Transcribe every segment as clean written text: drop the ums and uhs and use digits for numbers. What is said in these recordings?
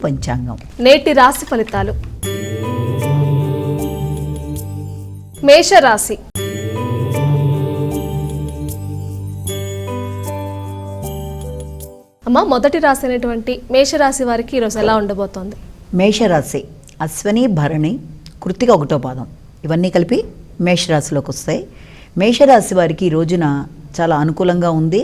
పంచాంగం. నేటి రాశి ఫలితాలు. మేషరాశి. అమ్మ, మొదటి రాశి అయినటువంటి మేషరాశి వారికి ఈరోజు ఎలా ఉండబోతోంది? మేషరాశి అశ్వని, భరణి, కృత్తిక 1వ పాదం ఇవన్నీ కలిపి మేషరాశిలోకి వస్తాయి. మేషరాశి వారికి ఈ రోజున చాలా అనుకూలంగా ఉంది.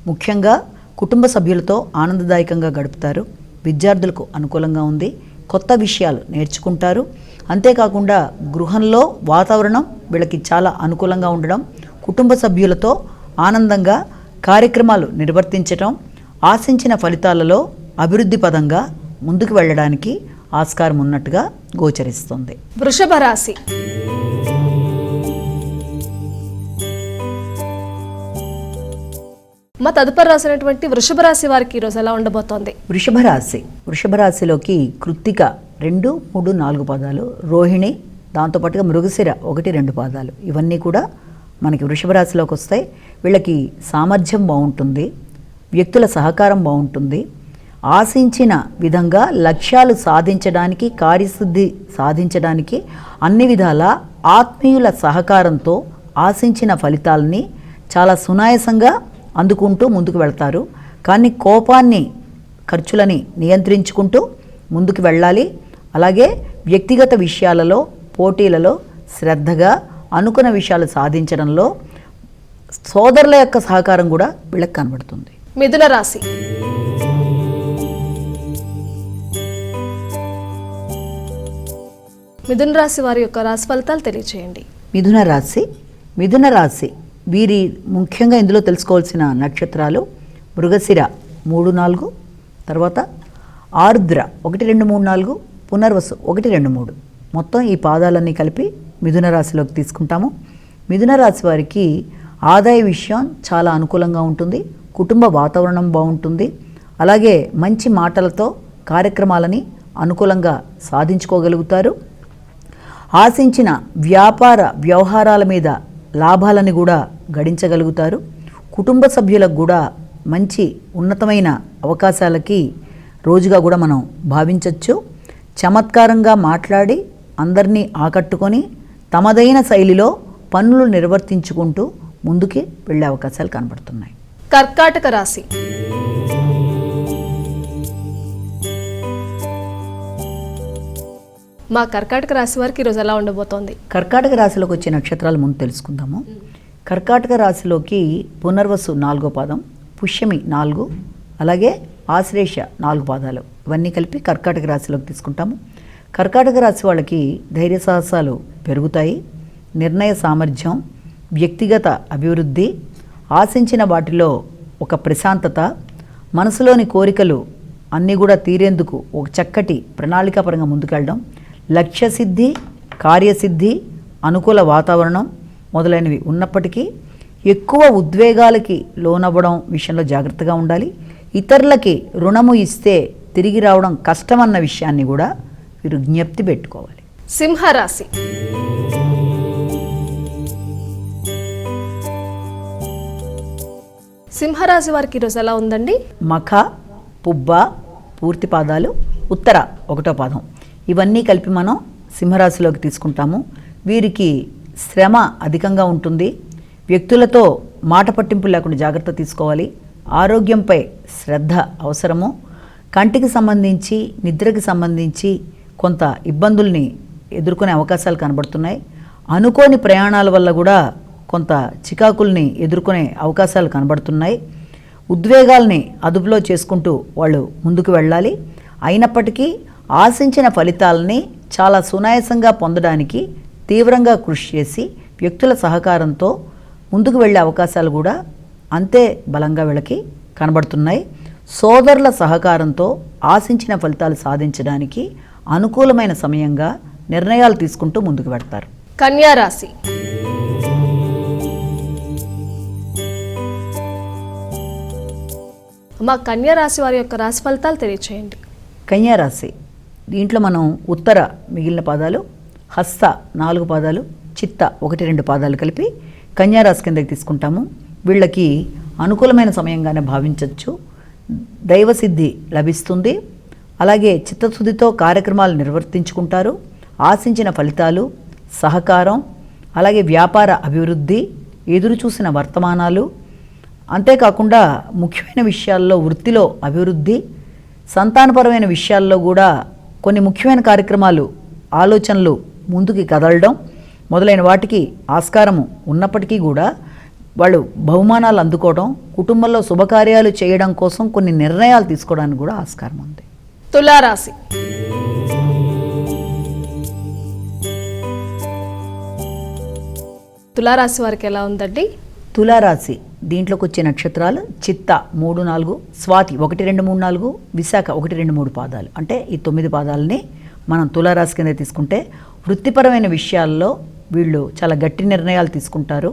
ముఖ్యంగా కుటుంబ సభ్యులతో ఆనందదాయకంగా గడుపుతారు. విద్యార్థులకు అనుకూలంగా ఉంది. కొత్త విషయాలు నేర్చుకుంటారు. అంతేకాకుండా గృహంలో వాతావరణం వీళ్ళకి చాలా అనుకూలంగా ఉండడం, కుటుంబ సభ్యులతో ఆనందంగా కార్యక్రమాలు నిర్వర్తించడం, ఆశించిన ఫలితాలలో అభివృద్ధి పదంగా ముందుకు వెళ్ళడానికి ఆస్కారం ఉన్నట్టుగా గోచరిస్తుంది. వృషభ రాశి. మా తదుపరి రాసినటువంటి వృషభ రాశి వారికి ఈరోజు ఎలా ఉండబోతోంది? వృషభ రాశిలోకి కృత్తిక 2, 3, 4 పాదాలు, రోహిణి, దాంతోపాటుగా మృగశిర 1, 2 పాదాలు ఇవన్నీ కూడా మనకి వృషభ రాశిలోకి వస్తాయి. వీళ్ళకి సామర్థ్యం బాగుంటుంది. వ్యక్తుల సహకారం బాగుంటుంది. ఆశించిన విధంగా లక్ష్యాలు సాధించడానికి, కార్యసిద్ధి సాధించడానికి అన్ని విధాల ఆత్మీయుల సహకారంతో ఆశించిన ఫలితాలని చాలా సునాయాసంగా అందుకుంటూ ముందుకు వెళ్తారు. కానీ కోపాన్ని, ఖర్చులని నియంత్రించుకుంటూ ముందుకు వెళ్ళాలి. అలాగే వ్యక్తిగత విషయాలలో, పోటీలలో శ్రద్ధగా అనుకున్న విషయాలు సాధించడంలో సోదరుల యొక్క సహకారం కూడా వీళ్ళకి కనబడుతుంది. మిథున రాశి. మిథున రాశి వారి యొక్క రాశి ఫలితాలు తెలియచేయండి. మిథున రాశి వీరి ముఖ్యంగా ఇందులో తెలుసుకోవాల్సిన నక్షత్రాలు మృగశిర 3, 4, తర్వాత ఆర్ద్ర 1, 2, 3, 4, పునర్వసు 1, 2, 3 మొత్తం ఈ పాదాలన్నీ కలిపి మిథున రాశిలోకి తీసుకుంటాము. మిథున రాశి వారికి ఆదాయ విషయం చాలా అనుకూలంగా ఉంటుంది. కుటుంబ వాతావరణం బాగుంటుంది. అలాగే మంచి మాటలతో కార్యక్రమాలని అనుకూలంగా సాధించుకోగలుగుతారు. ఆశించిన వ్యాపార వ్యవహారాల మీద లాభాలని కూడా గడించగలుగుతారు. కుటుంబ సభ్యులకు కూడా మంచి ఉన్నతమైన అవకాశాలకి రోజుగా కూడా మనం భావించవచ్చు. చమత్కారంగా మాట్లాడి అందరినీ ఆకట్టుకొని తమదైన శైలిలో పనులు నిర్వర్తించుకుంటూ ముందుకి వెళ్ళే అవకాశాలు కనబడుతున్నాయి. కర్కాటక రాశి. మా కర్కాటక రాశి వారికి ఈరోజు ఎలా ఉండబోతోంది? కర్కాటక రాశిలోకి వచ్చే నక్షత్రాలు ముందు తెలుసుకుందాము. కర్కాటక రాశిలోకి పునర్వసు 4వ పాదం, పుష్యమి 4, అలాగే ఆశ్లేష 4 పాదాలు ఇవన్నీ కలిపి కర్కాటక రాశిలోకి తీసుకుంటాము. కర్కాటక రాశి వాళ్ళకి ధైర్య సాహసాలు పెరుగుతాయి. నిర్ణయ సామర్థ్యం, వ్యక్తిగత అభివృద్ధి, ఆశించిన వాటిలో ఒక ప్రశాంతత, మనసులోని కోరికలు అన్నీ కూడా తీరేందుకు ఒక చక్కటి ప్రణాళికాపరంగా ముందుకెళ్ళడం, లక్ష్యసిద్ధి, కార్యసిద్ధి, అనుకూల వాతావరణం మొదలైనవి ఉన్నప్పటికీ ఎక్కువ ఉద్వేగాలకి లోనవ్వడం విషయంలో జాగ్రత్తగా ఉండాలి. ఇతరులకి రుణము ఇస్తే తిరిగి రావడం కష్టమన్న విషయాన్ని కూడా వీరు జ్ఞప్తి పెట్టుకోవాలి. సింహరాశి. సింహరాశి వారికి ఈరోజు ఎలా ఉందండి? మఖ, పుబ్బ పూర్తి పాదాలు, ఉత్తర 1వ పాదం ఇవన్నీ కలిపి మనం సింహరాశిలోకి తీసుకుంటాము. వీరికి శ్రమ అధికంగా ఉంటుంది. వ్యక్తులతో మాట పట్టింపు లేకుండా జాగ్రత్త తీసుకోవాలి. ఆరోగ్యంపై శ్రద్ధ అవసరము. కంటికి సంబంధించి, నిద్రకి సంబంధించి కొంత ఇబ్బందుల్ని ఎదుర్కొనే అవకాశాలు కనబడుతున్నాయి. అనుకోని ప్రయాణాల వల్ల కూడా కొంత చికాకుల్ని ఎదుర్కొనే అవకాశాలు కనబడుతున్నాయి. ఉద్వేగాల్ని అదుపులో చేసుకుంటూ వాళ్ళు ముందుకు వెళ్ళాలి. అయినప్పటికీ ఆశించిన ఫలితాలని చాలా సునాయాసంగా పొందడానికి తీవ్రంగా కృషి చేసి వ్యక్తుల సహకారంతో ముందుకు వెళ్ళే అవకాశాలు కూడా అంతే బలంగా వీళ్ళకి కనబడుతున్నాయి. సోదరుల సహకారంతో ఆశించిన ఫలితాలు సాధించడానికి అనుకూలమైన సమయంగా నిర్ణయాలు తీసుకుంటూ ముందుకు వెళ్తారు. కన్యా రాశి. మా కన్యా రాశి వారి యొక్క రాశి ఫలితాలు తెలియచేయండి. కన్యా రాశి దీంట్లో మనం ఉత్తర మిగిలిన పాదాలు, హస్త 4 పాదాలు, చిత్త 1, 2 పాదాలు కలిపి కన్యా రాశి కిందకి తీసుకుంటాము. వీళ్ళకి అనుకూలమైన సమయంగానే భావించవచ్చు. దైవసిద్ధి లభిస్తుంది. అలాగే చిత్తశుద్ధితో కార్యక్రమాలు నిర్వర్తించుకుంటారు. ఆశించిన ఫలితాలు, సహకారం, అలాగే వ్యాపార అభివృద్ధి, ఎదురుచూసిన వర్తమానాలు, అంతేకాకుండా ముఖ్యమైన విషయాల్లో వృత్తిలో అభివృద్ధి, సంతానపరమైన విషయాల్లో కూడా కొన్ని ముఖ్యమైన కార్యక్రమాలు, ఆలోచనలు ముందుకి కదలడం మొదలైన వాటికి ఆస్కారము ఉన్నప్పటికీ కూడా వాళ్ళు బహుమానాలు అందుకోవడం, కుటుంబంలో శుభకార్యాలు చేయడం కోసం కొన్ని నిర్ణయాలు తీసుకోవడానికి కూడా ఆస్కారం ఉంది. తులారాశి. తులారాశి వారికి ఎలా ఉందండి? తులారాశి దీంట్లోకి వచ్చే నక్షత్రాలు చిత్త 3, 4, స్వాతి 1, 2, 3, 4, విశాఖ 1, 2, 3 పాదాలు. అంటే ఈ 9 పాదాలని మనం తులారాశి కింద తీసుకుంటే వృత్తిపరమైన విషయాల్లో వీళ్ళు చాలా గట్టి నిర్ణయాలు తీసుకుంటారు.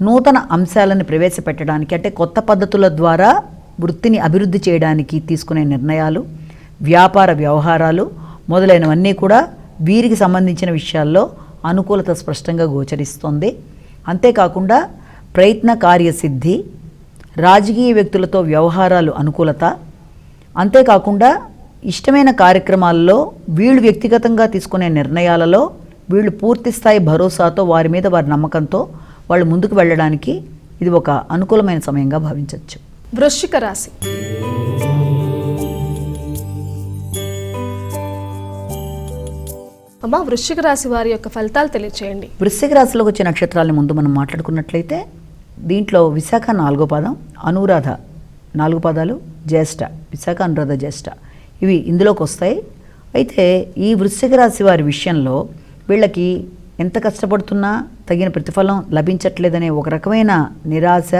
నూతన అంశాలను ప్రవేశపెట్టడానికి, అంటే కొత్త పద్ధతుల ద్వారా వృత్తిని అభివృద్ధి చేయడానికి తీసుకునే నిర్ణయాలు, వ్యాపార వ్యవహారాలు మొదలైనవన్నీ కూడా వీరికి సంబంధించిన విషయాల్లో అనుకూలత స్పష్టంగా గోచరిస్తుంది. అంతేకాకుండా ప్రయత్న కార్యసిద్ధి, రాజకీయ వ్యక్తులతో వ్యవహారాలు అనుకూలత, అంతేకాకుండా ఇష్టమైన కార్యక్రమాల్లో వీళ్ళు వ్యక్తిగతంగా తీసుకునే నిర్ణయాలలో వీళ్ళు పూర్తి స్థాయి భరోసాతో, వారి మీద వారి నమ్మకంతో వాళ్ళు ముందుకు వెళ్ళడానికి ఇది ఒక అనుకూలమైన సమయంగా భావించవచ్చు. వృశ్చిక రాశి. అమ్మా, వృశ్చిక రాశి వారి యొక్క ఫలితాలు తెలియచేయండి. వృశ్చిక రాశిలోకి వచ్చే నక్షత్రాలని ముందు మనం మాట్లాడుకున్నట్లయితే దీంట్లో విశాఖ 4వ పాదం, అనురాధ 4 పాదాలు, జ్యేష్ఠ, విశాఖ, అనురాధ, జ్యేష్ఠ ఇవి ఇందులోకి వస్తాయి. అయితే ఈ వృశ్చిక రాశి వారి విషయంలో వీళ్ళకి ఎంత కష్టపడుతున్నా తగిన ప్రతిఫలం లభించట్లేదనే ఒక రకమైన నిరాశ,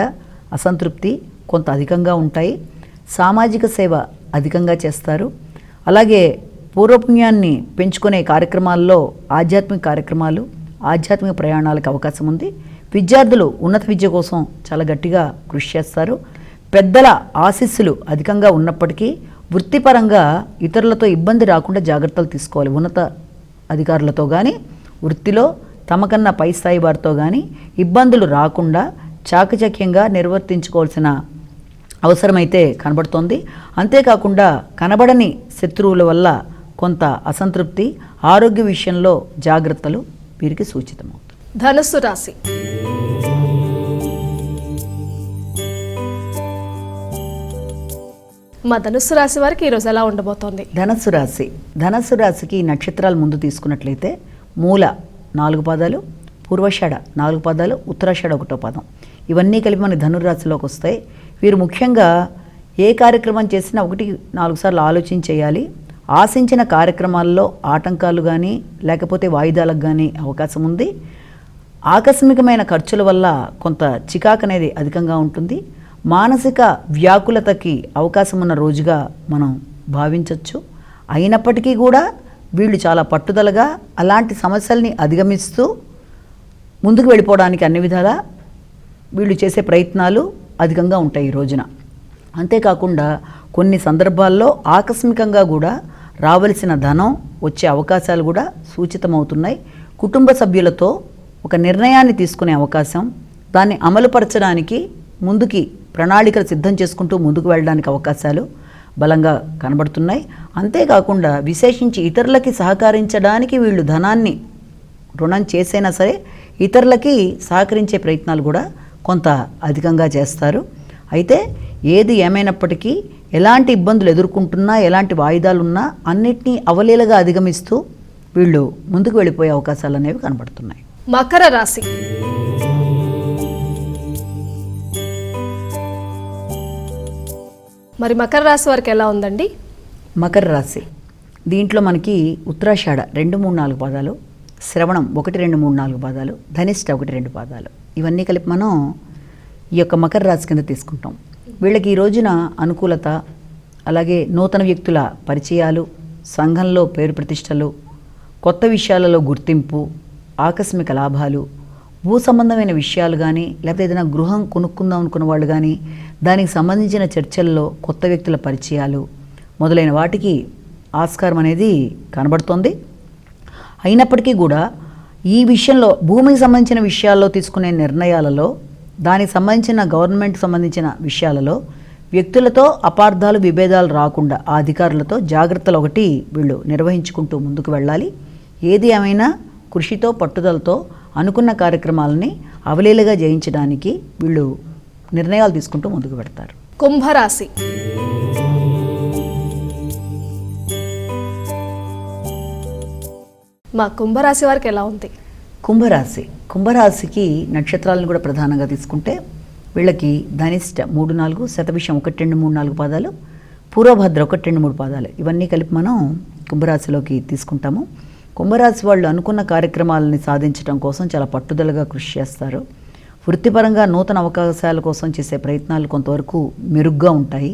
అసంతృప్తి కొంత అధికంగా ఉంటాయి. సామాజిక సేవ అధికంగా చేస్తారు. అలాగే పూర్వపుణ్యాన్ని పెంచుకునే కార్యక్రమాల్లో ఆధ్యాత్మిక కార్యక్రమాలు, ఆధ్యాత్మిక ప్రయాణాలకు అవకాశం ఉంది. విద్యార్థులు ఉన్నత విద్య కోసం చాలా గట్టిగా కృషి చేస్తారు. పెద్దల ఆశీస్సులు అధికంగా ఉన్నప్పటికీ వృత్తిపరంగా ఇతరులతో ఇబ్బంది రాకుండా జాగ్రత్తలు తీసుకోవాలి. ఉన్నత అధికారులతో కానీ, వృత్తిలో తమకన్నా పై స్థాయి వారితో కానీ ఇబ్బందులు రాకుండా చాకచక్యంగా నిర్వర్తించుకోవాల్సిన అవసరమైతే కనబడుతోంది. అంతేకాకుండా కనబడని శత్రువుల వల్ల కొంత అసంతృప్తి, ఆరోగ్య విషయంలో జాగ్రత్తలు వీరికి సూచితమవుతాయి. ధనుస్సు రాశి. మా ధనుస్సు రాశి వారికి ఈరోజు ఎలా ఉండబోతోంది? ధనుస్సు రాశికి నక్షత్రాలు ముందు తీసుకున్నట్లయితే మూల 4 పాదాలు, పూర్వాషాఢ 4 పాదాలు, ఉత్తరాషాఢ 1వ పాదం ఇవన్నీ కలిపి మన ధనుర్రాశిలోకి వస్తాయి. వీరు ముఖ్యంగా ఏ కార్యక్రమం చేసినా 1-4 సార్లు ఆలోచించి చేయాలి. ఆశించిన కార్యక్రమాల్లో ఆటంకాలు కానీ లేకపోతే వాయిదాలకు కానీ అవకాశం ఉంది. ఆకస్మికమైన ఖర్చుల వల్ల కొంత చికాకు అనేది అధికంగా ఉంటుంది. మానసిక వ్యాకులతకి అవకాశం ఉన్న రోజుగా మనం భావించవచ్చు. అయినప్పటికీ కూడా వీళ్ళు చాలా పట్టుదలగా అలాంటి సమస్యల్ని అధిగమిస్తూ ముందుకు వెళ్ళిపోవడానికి అన్ని విధాలా వీళ్ళు చేసే ప్రయత్నాలు అధికంగా ఉంటాయి ఈ రోజున. అంతేకాకుండా కొన్ని సందర్భాల్లో ఆకస్మికంగా కూడా రావలసిన ధనం వచ్చే అవకాశాలు కూడా సూచితమవుతున్నాయి. కుటుంబ సభ్యులతో ఒక నిర్ణయాన్ని తీసుకునే అవకాశం, దాన్ని అమలుపరచడానికి ముందుకి ప్రణాళికలు సిద్ధం చేసుకుంటూ ముందుకు వెళ్ళడానికి అవకాశాలు బలంగా కనబడుతున్నాయి. అంతేకాకుండా విశేషించి ఇతరులకి సహకరించడానికి వీళ్ళు ధనాన్ని రుణం చేసైనా సరే ఇతరులకి సహకరించే ప్రయత్నాలు కూడా కొంత అధికంగా చేస్తారు. అయితే ఏది ఏమైనప్పటికీ ఎలాంటి ఇబ్బందులు ఎదుర్కొంటున్నా, ఎలాంటి వాయిదాలున్నా అన్నిటినీ అవలీలగా అధిగమిస్తూ వీళ్ళు ముందుకు వెళ్ళిపోయే అవకాశాలు అనేవి కనబడుతున్నాయి. మకర రాశి. మరి మకర రాశి వారికి ఎలా ఉందండి? మకర రాశి దీంట్లో మనకి ఉత్తరాషాఢ 2, 3, 4 పాదాలు, శ్రవణం 1, 2, 3, 4 పాదాలు, ధనిష్ట 1, 2 పాదాలు ఇవన్నీ కలిపి మనం ఈ యొక్క మకర రాశి కింద తీసుకుంటాం. వీళ్ళకి ఈ రోజున అనుకూలత, అలాగే నూతన వ్యక్తుల పరిచయాలు, సంఘంలో పేరు ప్రతిష్టలు, కొత్త విషయాలలో గుర్తింపు, ఆకస్మిక లాభాలు, భూ సంబంధమైన విషయాలు కానీ లేకపోతే ఏదైనా గృహం కొనుక్కుందాం అనుకున్న వాళ్ళు కానీ దానికి సంబంధించిన చర్చల్లో కొత్త వ్యక్తుల పరిచయాలు మొదలైన వాటికి ఆస్కారం అనేది కనబడుతోంది. అయినప్పటికీ కూడా ఈ విషయంలో భూమికి సంబంధించిన విషయాల్లో తీసుకునే నిర్ణయాలలో, దానికి సంబంధించిన గవర్నమెంట్ సంబంధించిన విషయాలలో వ్యక్తులతో అపార్థాలు విభేదాలు రాకుండా ఆ అధికారులతో జాగ్రత్తలు ఒకటి వీళ్ళు నిర్వహించుకుంటూ ముందుకు వెళ్ళాలి. ఏది ఏమైనా కృషితో పట్టుదలతో అనుకున్న కార్యక్రమాలని అవలీలగా జయించడానికి వీళ్ళు నిర్ణయాలు తీసుకుంటూ ముందుకు పెడతారు. కుంభరాశి. మా కుంభరాశి వారికి ఎలా ఉంది? కుంభరాశికి నక్షత్రాలను కూడా ప్రధానంగా తీసుకుంటే వీళ్ళకి ధనిష్ట 3, 4, శతభిషం 1, 2, 3, 4 పాదాలు, పూర్వభద్ర 1, 2, 3 పాదాలు ఇవన్నీ కలిపి మనం కుంభరాశిలోకి తీసుకుంటాము. కుంభరాశి వాళ్ళు అనుకున్న కార్యక్రమాలని సాధించడం కోసం చాలా పట్టుదలగా కృషి చేస్తారు. వృత్తిపరంగా నూతన అవకాశాల కోసం చేసే ప్రయత్నాలు కొంతవరకు మెరుగ్గా ఉంటాయి.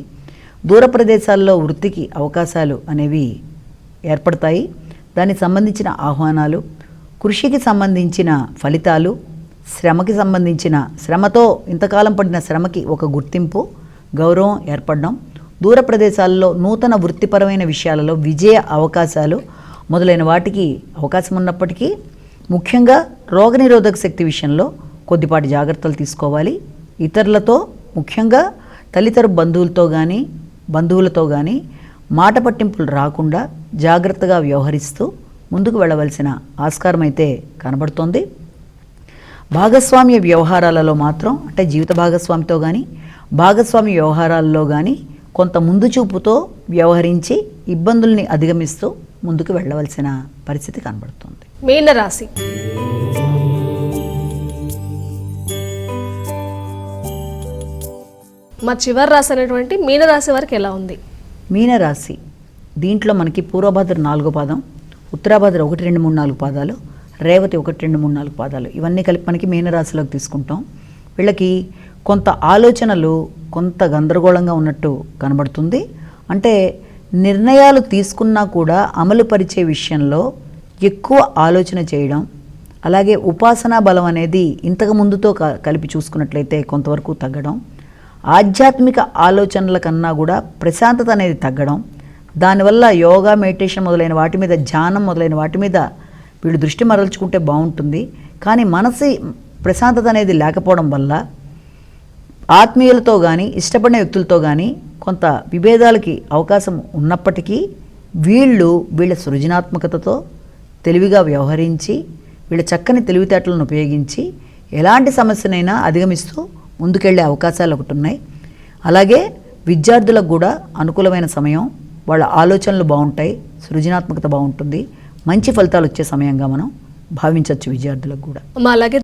దూర ప్రదేశాల్లో వృత్తికి అవకాశాలు అనేవి ఏర్పడతాయి. దానికి సంబంధించిన ఆహ్వానాలు, కృషికి సంబంధించిన ఫలితాలు, శ్రమకి సంబంధించిన శ్రమతో ఇంతకాలం పడిన శ్రమకి ఒక గుర్తింపు, గౌరవం ఏర్పడడం, దూర ప్రదేశాల్లో నూతన వృత్తిపరమైన విషయాలలో విజయ అవకాశాలు మొదలైన వాటికి అవకాశం ఉన్నప్పటికీ ముఖ్యంగా రోగనిరోధక శక్తి విషయంలో కొద్దిపాటి జాగ్రత్తలు తీసుకోవాలి. ఇతరులతో ముఖ్యంగా తల్లితర బంధువులతో కానీ మాట పట్టింపులు రాకుండా జాగ్రత్తగా వ్యవహరిస్తూ ముందుకు వెళ్ళవలసిన ఆస్కారం అయితే కనబడుతోంది. భాగస్వామ్య వ్యవహారాలలో మాత్రం అంటే జీవిత భాగస్వామితో కానీ భాగస్వామ్య వ్యవహారాల్లో కానీ కొంత ముందు చూపుతో వ్యవహరించి ఇబ్బందుల్ని అధిగమిస్తూ ముందుకు వెళ్ళవలసిన పరిస్థితి కనబడుతుంది. మీనరాశి. మా చివరి రాశి అనేటువంటి మీనరాశి వారికి ఎలా ఉంది? మీనరాశి దీంట్లో మనకి పూర్వభద్ర 4వ పాదం, ఉత్తరాభద్ర 1, 2, 3, 4 పాదాలు, రేవతి 1, 2, 3, 4 పాదాలు ఇవన్నీ కలిపి మనకి మీనరాశిలోకి తీసుకుంటాం. వీళ్ళకి కొంత ఆలోచనలు కొంత గందరగోళంగా ఉన్నట్టు కనబడుతుంది. అంటే నిర్ణయాలు తీసుకున్నా కూడా అమలు పరిచే విషయంలో ఎక్కువ ఆలోచన చేయడం, అలాగే ఉపాసనా బలం అనేది ఇంతకు ముందుతో కలిపి చూసుకున్నట్లయితే కొంతవరకు తగ్గడం, ఆధ్యాత్మిక ఆలోచనల కన్నా కూడా ప్రశాంతత అనేది తగ్గడం, దానివల్ల యోగా, మెడిటేషన్ మొదలైన వాటి మీద, ధ్యానం మొదలైన వాటి మీద వీళ్ళు దృష్టి మరల్చుకుంటే బాగుంటుంది. కానీ మనసు ప్రశాంతత అనేది లేకపోవడం వల్ల ఆత్మీయులతో కానీ ఇష్టపడిన వ్యక్తులతో కానీ కొంత విభేదాలకి అవకాశం ఉన్నప్పటికీ వీళ్ళ సృజనాత్మకతతో తెలివిగా వ్యవహరించి వీళ్ళ చక్కని తెలివితేటలను ఉపయోగించి ఎలాంటి సమస్యనైనా అధిగమిస్తూ ముందుకెళ్లే అవకాశాలు ఒకటి ఉన్నాయి. అలాగే విద్యార్థులకు కూడా అనుకూలమైన సమయం, వాళ్ళ ఆలోచనలు బాగుంటాయి, సృజనాత్మకత బాగుంటుంది, మంచి ఫలితాలు వచ్చే సమయంగా మనం భావించవచ్చు విద్యార్థులకు కూడా. అలాగే